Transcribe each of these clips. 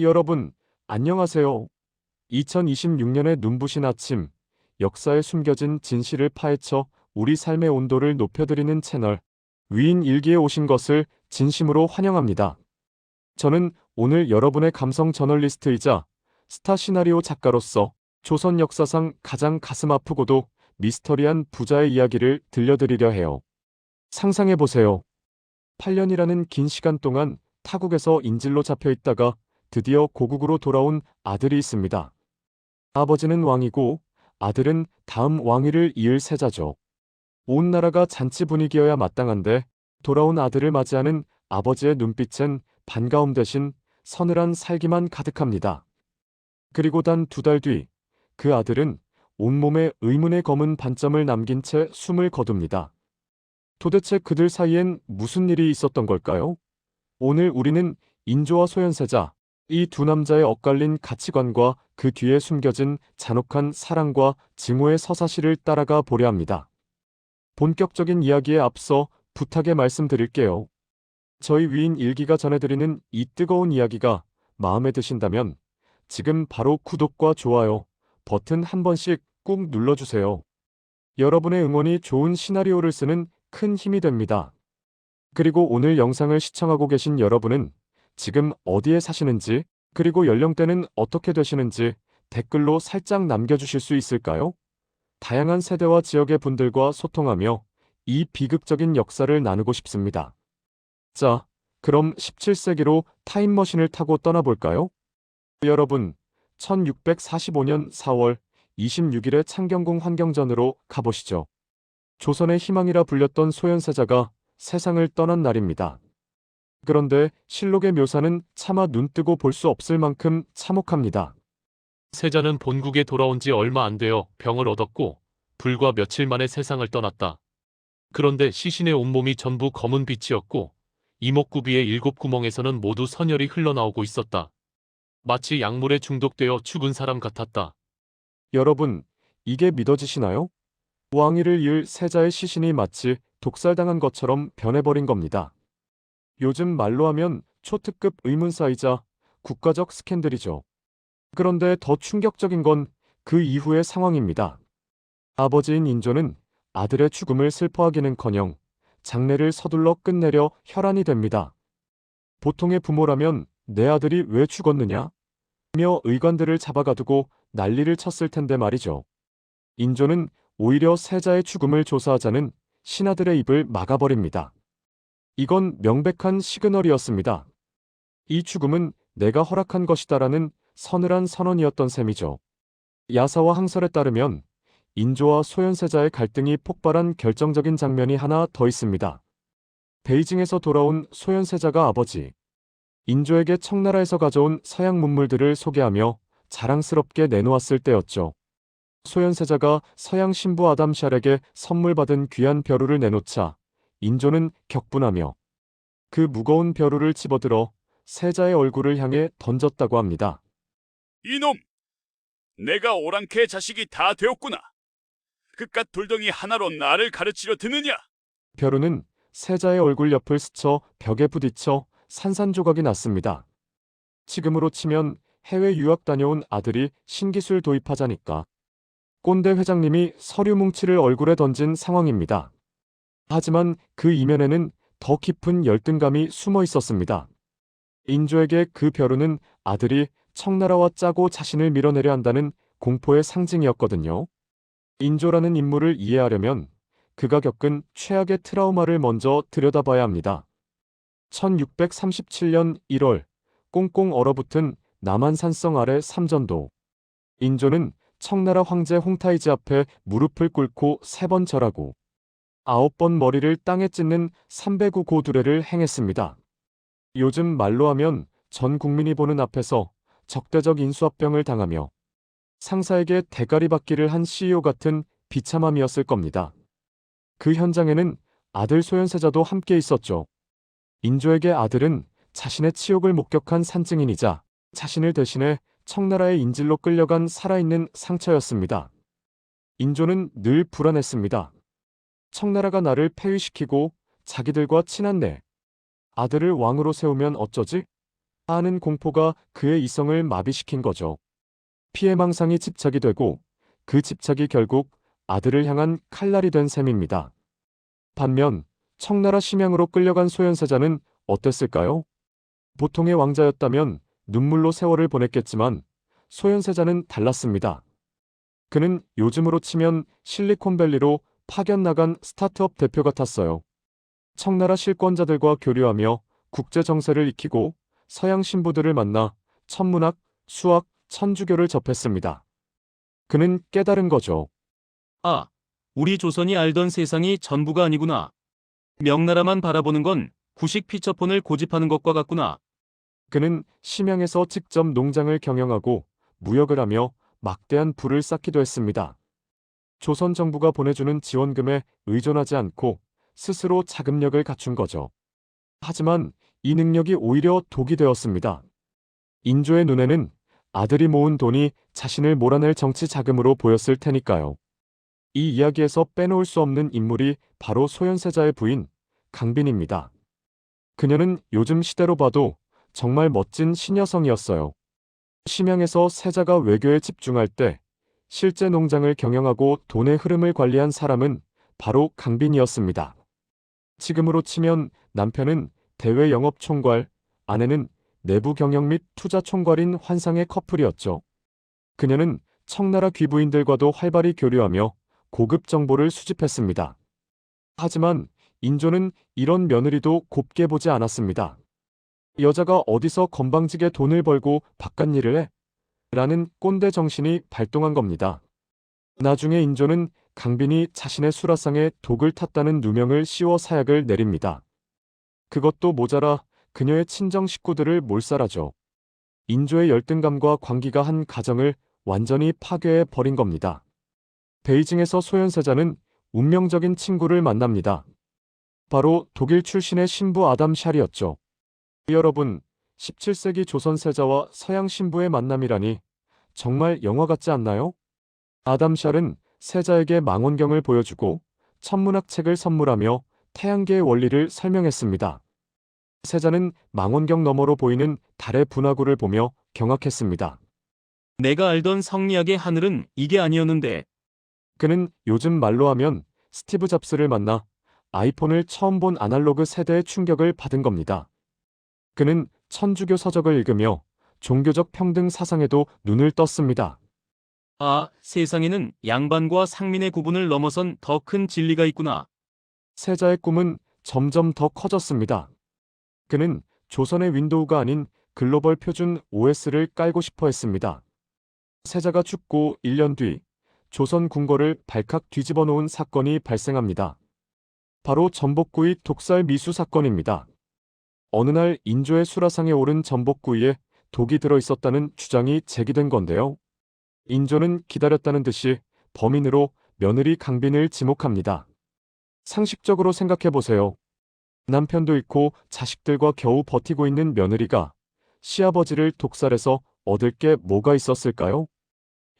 여러분, 안녕하세요. 2026년의 눈부신 아침, 역사에 숨겨진 진실을 파헤쳐 우리 삶의 온도를 높여드리는 채널, 위인 일기에 오신 것을 진심으로 환영합니다. 저는 오늘 여러분의 감성 저널리스트이자 스타 시나리오 작가로서 조선 역사상 가장 가슴 아프고도 미스터리한 부자의 이야기를 들려드리려 해요. 상상해보세요. 8년이라는 긴 시간 동안 타국에서 인질로 잡혀 있다가 드디어 고국으로 돌아온 아들이 있습니다. 아버지는 왕이고 아들은 다음 왕위를 이을 세자죠. 온 나라가 잔치 분위기여야 마땅한데 돌아온 아들을 맞이하는 아버지의 눈빛엔 반가움 대신 서늘한 살기만 가득합니다. 그리고 단 2달 뒤 그 아들은 온몸에 의문의 검은 반점을 남긴 채 숨을 거둡니다. 도대체 그들 사이엔 무슨 일이 있었던 걸까요? 오늘 우리는 인조와 소현세자, 이 두 남자의 엇갈린 가치관과 그 뒤에 숨겨진 잔혹한 사랑과 증오의 서사시를 따라가 보려 합니다. 본격적인 이야기에 앞서 부탁의 말씀드릴게요. 저희 위인 일기가 전해드리는 이 뜨거운 이야기가 마음에 드신다면 지금 바로 구독과 좋아요 버튼 한 번씩 꾹 눌러주세요. 여러분의 응원이 좋은 시나리오를 쓰는 큰 힘이 됩니다. 그리고 오늘 영상을 시청하고 계신 여러분은 지금 어디에 사시는지, 그리고 연령대는 어떻게 되시는지 댓글로 살짝 남겨주실 수 있을까요? 다양한 세대와 지역의 분들과 소통하며 이 비극적인 역사를 나누고 싶습니다. 자, 그럼 17세기로 타임머신을 타고 떠나볼까요? 여러분, 1645년 4월 26일에 창경궁 환경전으로 가보시죠. 조선의 희망이라 불렸던 소현세자가 세상을 떠난 날입니다. 그런데 실록의 묘사는 차마 눈뜨고 볼 수 없을 만큼 참혹합니다. 세자는 본국에 돌아온 지 얼마 안 되어 병을 얻었고 불과 며칠 만에 세상을 떠났다. 그런데 시신의 온몸이 전부 검은 빛이었고 이목구비의 7구멍에서는 모두 선혈이 흘러나오고 있었다. 마치 약물에 중독되어 죽은 사람 같았다. 여러분, 이게 믿어지시나요? 왕위를 이을 세자의 시신이 마치 독살당한 것처럼 변해버린 겁니다. 요즘 말로 하면 초특급 의문사이자 국가적 스캔들이죠. 그런데 더 충격적인 건 그 이후의 상황입니다. 아버지인 인조는 아들의 죽음을 슬퍼하기는커녕 장례를 서둘러 끝내려 혈안이 됩니다. 보통의 부모라면 내 아들이 왜 죽었느냐? 며 의관들을 잡아가두고 난리를 쳤을 텐데 말이죠. 인조는 오히려 세자의 죽음을 조사하자는 신하들의 입을 막아버립니다. 이건 명백한 시그널이었습니다. 이 죽음은 내가 허락한 것이다라는 서늘한 선언이었던 셈이죠. 야사와 항설에 따르면 인조와 소현세자의 갈등이 폭발한 결정적인 장면이 하나 더 있습니다. 베이징에서 돌아온 소현세자가 아버지 인조에게 청나라에서 가져온 서양 문물들을 소개하며 자랑스럽게 내놓았을 때였죠. 소현세자가 서양 신부 아담 샬에게 선물 받은 귀한 벼루를 내놓자 인조는 격분하며 그 무거운 벼루를 집어들어 세자의 얼굴을 향해 던졌다고 합니다. 이놈! 내가 오랑캐의 자식이 다 되었구나. 그깟 돌덩이 하나로 나를 가르치려 드느냐? 벼루는 세자의 얼굴 옆을 스쳐 벽에 부딪혀 산산조각이 났습니다. 지금으로 치면 해외 유학 다녀온 아들이 신기술 도입하자니까 꼰대 회장님이 서류 뭉치를 얼굴에 던진 상황입니다. 하지만 그 이면에는 더 깊은 열등감이 숨어 있었습니다. 인조에게 그 벼루는 아들이 청나라와 짜고 자신을 밀어내려 한다는 공포의 상징이었거든요. 인조라는 인물을 이해하려면 그가 겪은 최악의 트라우마를 먼저 들여다봐야 합니다. 1637년 1월 꽁꽁 얼어붙은 남한 산성 아래 삼전도. 인조는 청나라 황제 홍타이지 앞에 무릎을 꿇고 3번 절하고 9번 머리를 땅에 찢는 309 고두례를 행했습니다. 요즘 말로 하면 전 국민이 보는 앞에서 적대적 인수합병을 당하며 상사에게 대가리 받기를 한 CEO 같은 비참함이었을 겁니다. 그 현장에는 아들 소현세자도 함께 있었죠. 인조에게 아들은 자신의 치욕을 목격한 산증인이자 자신을 대신해 청나라의 인질로 끌려간 살아있는 상처였습니다. 인조는 늘 불안했습니다. 청나라가 나를 폐위시키고 자기들과 친한 내 아들을 왕으로 세우면 어쩌지? 하는 공포가 그의 이성을 마비시킨 거죠. 피해망상이 집착이 되고 그 집착이 결국 아들을 향한 칼날이 된 셈입니다. 반면 청나라 심양으로 끌려간 소현세자는 어땠을까요? 보통의 왕자였다면 눈물로 세월을 보냈겠지만 소현세자는 달랐습니다. 그는 요즘으로 치면 실리콘밸리로 파견 나간 스타트업 대표 같았어요. 청나라 실권자들과 교류하며 국제 정세를 익히고 서양 신부들을 만나 천문학, 수학, 천주교를 접했습니다. 그는 깨달은 거죠. 아, 우리 조선이 알던 세상이 전부가 아니구나. 명나라만 바라보는 건 구식 피처폰을 고집하는 것과 같구나. 그는 심양에서 직접 농장을 경영하고 무역을 하며 막대한 부를 쌓기도 했습니다. 조선 정부가 보내주는 지원금에 의존하지 않고 스스로 자금력을 갖춘 거죠. 하지만 이 능력이 오히려 독이 되었습니다. 인조의 눈에는 아들이 모은 돈이 자신을 몰아낼 정치 자금으로 보였을 테니까요. 이 이야기에서 빼놓을 수 없는 인물이 바로 소현세자의 부인 강빈입니다. 그녀는 요즘 시대로 봐도 정말 멋진 시녀성이었어요. 심양에서 세자가 외교에 집중할 때 실제 농장을 경영하고 돈의 흐름을 관리한 사람은 바로 강빈이었습니다. 지금으로 치면 남편은 대외 영업 총괄, 아내는 내부 경영 및 투자 총괄인 환상의 커플이었죠. 그녀는 청나라 귀부인들과도 활발히 교류하며 고급 정보를 수집했습니다. 하지만 인조는 이런 며느리도 곱게 보지 않았습니다. 여자가 어디서 건방지게 돈을 벌고 바깥 일을 해? 라는 꼰대 정신이 발동한 겁니다. 나중에 인조는 강빈이 자신의 수라상에 독을 탔다는 누명을 씌워 사약을 내립니다. 그것도 모자라 그녀의 친정 식구들을 몰살하죠. 인조의 열등감과 광기가 한 가정을 완전히 파괴해 버린 겁니다. 베이징에서 소현세자는 운명적인 친구를 만납니다. 바로 독일 출신의 신부 아담 샬이었죠. 여러분, 17세기 조선 세자와 서양 신부의 만남이라니 정말 영화 같지 않나요? 아담 샬은 세자에게 망원경을 보여주고 천문학 책을 선물하며 태양계의 원리를 설명했습니다. 세자는 망원경 너머로 보이는 달의 분화구를 보며 경악했습니다. 내가 알던 성리학의 하늘은 이게 아니었는데. 그는 요즘 말로 하면 스티브 잡스를 만나 아이폰을 처음 본 아날로그 세대의 충격을 받은 겁니다. 그는 천주교 서적을 읽으며 종교적 평등 사상에도 눈을 떴습니다. 아, 세상에는 양반과 상민의 구분을 넘어선 더 큰 진리가 있구나. 세자의 꿈은 점점 더 커졌습니다. 그는 조선의 윈도우가 아닌 글로벌 표준 OS를 깔고 싶어 했습니다. 세자가 죽고 1년 뒤 조선 궁궐을 발칵 뒤집어 놓은 사건이 발생합니다. 바로 전복구이 독살 미수 사건입니다. 어느 날 인조의 수라상에 오른 전복구이에 독이 들어 있었다는 주장이 제기된 건데요. 인조는 기다렸다는 듯이 범인으로 며느리 강빈을 지목합니다. 상식적으로 생각해 보세요. 남편도 잃고 자식들과 겨우 버티고 있는 며느리가 시아버지를 독살해서 얻을 게 뭐가 있었을까요?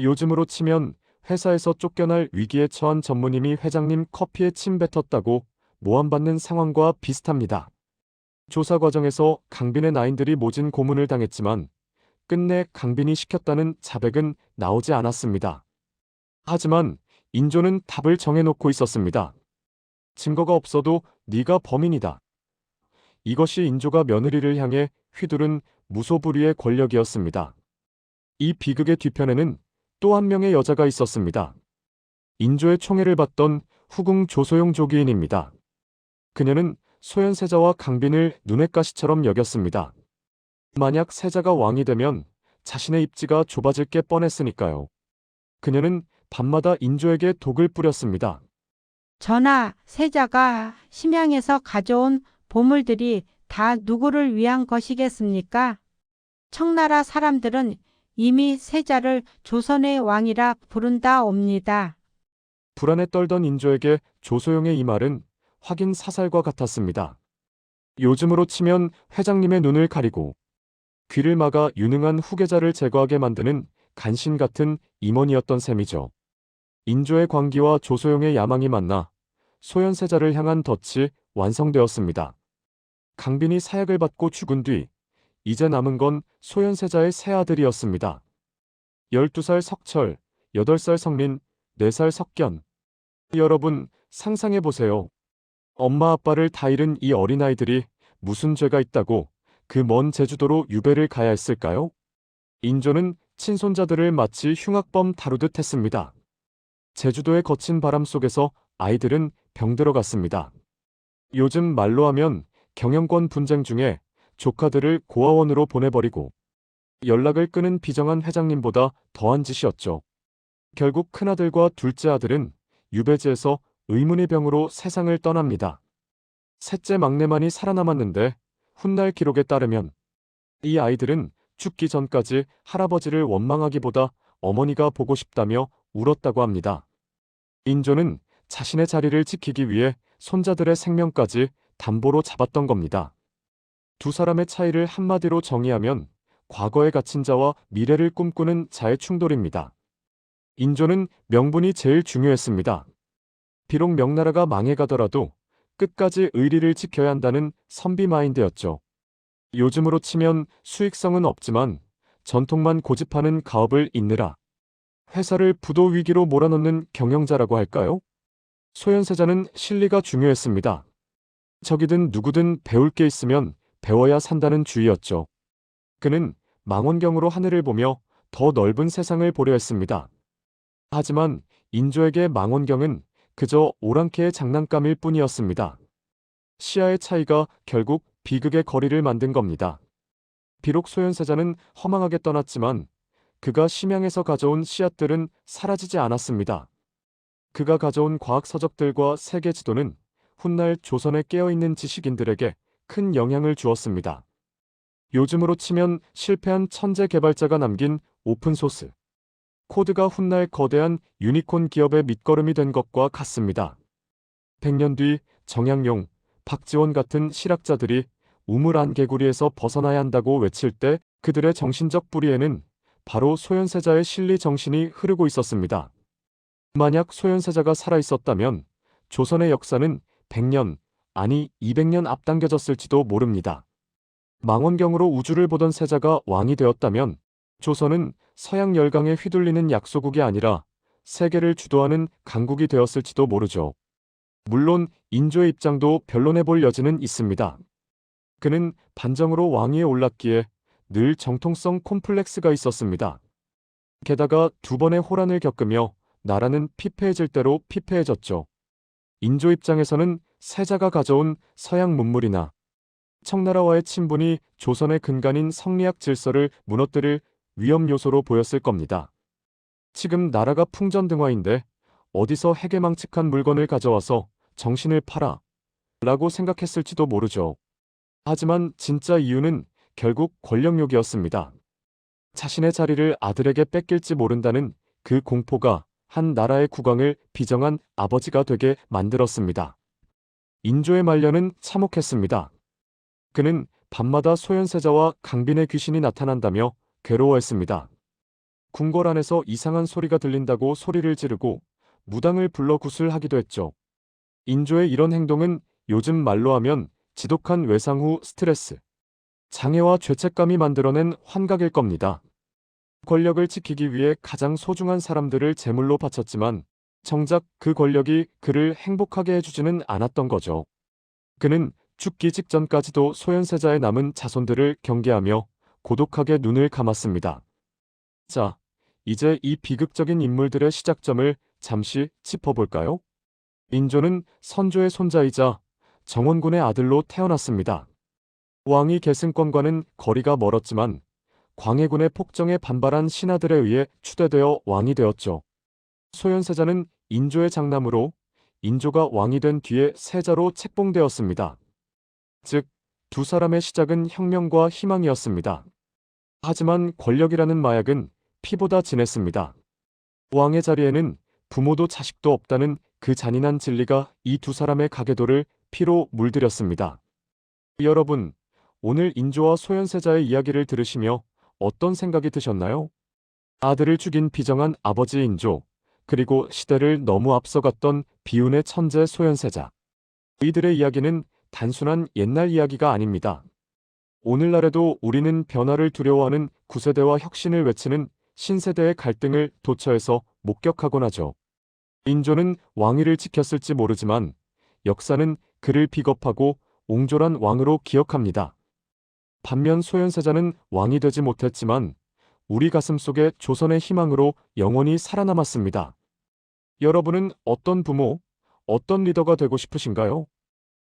요즘으로 치면 회사에서 쫓겨날 위기에 처한 전무님이 회장님 커피에 침 뱉었다고 모함받는 상황과 비슷합니다. 조사 과정에서 강빈의 나인들이 모진 고문을 당했지만 끝내 강빈이 시켰다는 자백은 나오지 않았습니다. 하지만 인조는 답을 정해놓고 있었습니다. 증거가 없어도 네가 범인이다. 이것이 인조가 며느리를 향해 휘두른 무소불위의 권력이었습니다. 이 비극의 뒤편에는 또 한 명의 여자가 있었습니다. 인조의 총애를 받던 후궁 조소용 조기인입니다. 그녀는 소현세자와 강빈을 눈엣 가시처럼 여겼습니다. 만약 세자가 왕이 되면 자신의 입지가 좁아질 게 뻔했으니까요. 그녀는 밤마다 인조에게 독을 뿌렸습니다. 전하, 세자가 심양에서 가져온 보물들이 다 누구를 위한 것이겠습니까? 청나라 사람들은 이미 세자를 조선의 왕이라 부른다옵니다. 불안에 떨던 인조에게 조소용의 이 말은 확인 사살과 같았습니다. 요즘으로 치면 회장님의 눈을 가리고 귀를 막아 유능한 후계자를 제거하게 만드는 간신 같은 임원이었던 셈이죠. 인조의 광기와 조소용의 야망이 만나 소현세자를 향한 덫이 완성되었습니다. 강빈이 사약을 받고 죽은 뒤 이제 남은 건 소현세자의 세 아들이었습니다. 12살 석철, 8살 성민, 4살 석견. 여러분, 상상해보세요. 엄마 아빠를 다 잃은 이 어린아이들이 무슨 죄가 있다고 그 먼 제주도로 유배를 가야 했을까요? 인조는 친손자들을 마치 흉악범 다루듯 했습니다. 제주도의 거친 바람 속에서 아이들은 병들어 갔습니다. 요즘 말로 하면 경영권 분쟁 중에 조카들을 고아원으로 보내버리고 연락을 끊은 비정한 회장님보다 더한 짓이었죠. 결국 큰아들과 둘째 아들은 유배지에서 의문의 병으로 세상을 떠납니다. 셋째 막내만이 살아남았는데 훗날 기록에 따르면 이 아이들은 죽기 전까지 할아버지를 원망하기보다 어머니가 보고 싶다며 울었다고 합니다. 인조는 자신의 자리를 지키기 위해 손자들의 생명까지 담보로 잡았던 겁니다. 두 사람의 차이를 한마디로 정의하면 과거에 갇힌 자와 미래를 꿈꾸는 자의 충돌입니다. 인조는 명분이 제일 중요했습니다. 비록 명나라가 망해가더라도 끝까지 의리를 지켜야 한다는 선비 마인드였죠. 요즘으로 치면 수익성은 없지만 전통만 고집하는 가업을 잇느라 회사를 부도 위기로 몰아넣는 경영자라고 할까요? 소현세자는 실리가 중요했습니다. 적이든 누구든 배울 게 있으면 배워야 산다는 주의였죠. 그는 망원경으로 하늘을 보며 더 넓은 세상을 보려 했습니다. 하지만 인조에게 망원경은 그저 오랑캐의 장난감일 뿐이었습니다. 시야의 차이가 결국 비극의 거리를 만든 겁니다. 비록 소현세자는 허망하게 떠났지만 그가 심양에서 가져온 씨앗들은 사라지지 않았습니다. 그가 가져온 과학 서적들과 세계 지도는 훗날 조선에 깨어있는 지식인들에게 큰 영향을 주었습니다. 요즘으로 치면 실패한 천재 개발자가 남긴 오픈소스 코드가 훗날 거대한 유니콘 기업의 밑거름이 된 것과 같습니다. 100년 뒤 정약용, 박지원 같은 실학자들이 우물 안개구리에서 벗어나야 한다고 외칠 때 그들의 정신적 뿌리에는 바로 소현세자의 실리 정신이 흐르고 있었습니다. 만약 소현세자가 살아있었다면 조선의 역사는 100년, 아니 200년 앞당겨졌을지도 모릅니다. 망원경으로 우주를 보던 세자가 왕이 되었다면 조선은 서양 열강에 휘둘리는 약소국이 아니라 세계를 주도하는 강국이 되었을지도 모르죠. 물론 인조의 입장도 변론해 볼 여지는 있습니다. 그는 반정으로 왕위에 올랐기에 늘 정통성 콤플렉스가 있었습니다. 게다가 두 번의 호란을 겪으며 나라는 피폐해질 대로 피폐해졌죠. 인조 입장에서는 세자가 가져온 서양 문물이나 청나라와의 친분이 조선의 근간인 성리학 질서를 무너뜨릴 위험 요소로 보였을 겁니다. 지금 나라가 풍전등화인데 어디서 해괴망측한 물건을 가져와서 정신을 팔아 라고 생각했을지도 모르죠. 하지만 진짜 이유는 결국 권력욕이었습니다. 자신의 자리를 아들에게 뺏길지 모른다는 그 공포가 한 나라의 국왕을 비정한 아버지가 되게 만들었습니다. 인조의 말년은 참혹했습니다. 그는 밤마다 소현세자와 강빈의 귀신이 나타난다며 괴로워했습니다. 궁궐 안에서 이상한 소리가 들린다고 소리를 지르고 무당을 불러 구슬하기도 했죠. 인조의 이런 행동은 요즘 말로 하면 지독한 외상 후 스트레스, 장애와 죄책감이 만들어낸 환각일 겁니다. 권력을 지키기 위해 가장 소중한 사람들을 제물로 바쳤지만 정작 그 권력이 그를 행복하게 해주지는 않았던 거죠. 그는 죽기 직전까지도 소현세자의 남은 자손들을 경계하며 고독하게 눈을 감았습니다. 자, 이제 이 비극적인 인물들의 시작점을 잠시 짚어볼까요? 인조는 선조의 손자이자 정원군의 아들로 태어났습니다. 왕위 계승권과는 거리가 멀었지만 광해군의 폭정에 반발한 신하들에 의해 추대되어 왕이 되었죠. 소현세자는 인조의 장남으로 인조가 왕이 된 뒤에 세자로 책봉되었습니다. 즉, 두 사람의 시작은 혁명과 희망이었습니다. 하지만 권력이라는 마약은 피보다 진했습니다. 왕의 자리에는 부모도 자식도 없다는 그 잔인한 진리가 이 두 사람의 가계도를 피로 물들였습니다. 여러분, 오늘 인조와 소현세자의 이야기를 들으시며 어떤 생각이 드셨나요? 아들을 죽인 비정한 아버지 인조, 그리고 시대를 너무 앞서갔던 비운의 천재 소현세자. 이들의 이야기는 단순한 옛날 이야기가 아닙니다. 오늘날에도 우리는 변화를 두려워하는 구세대와 혁신을 외치는 신세대의 갈등을 도처에서 목격하곤 하죠. 인조는 왕위를 지켰을지 모르지만 역사는 그를 비겁하고 옹졸한 왕으로 기억합니다. 반면 소현세자는 왕이 되지 못했지만 우리 가슴 속에 조선의 희망으로 영원히 살아남았습니다. 여러분은 어떤 부모, 어떤 리더가 되고 싶으신가요?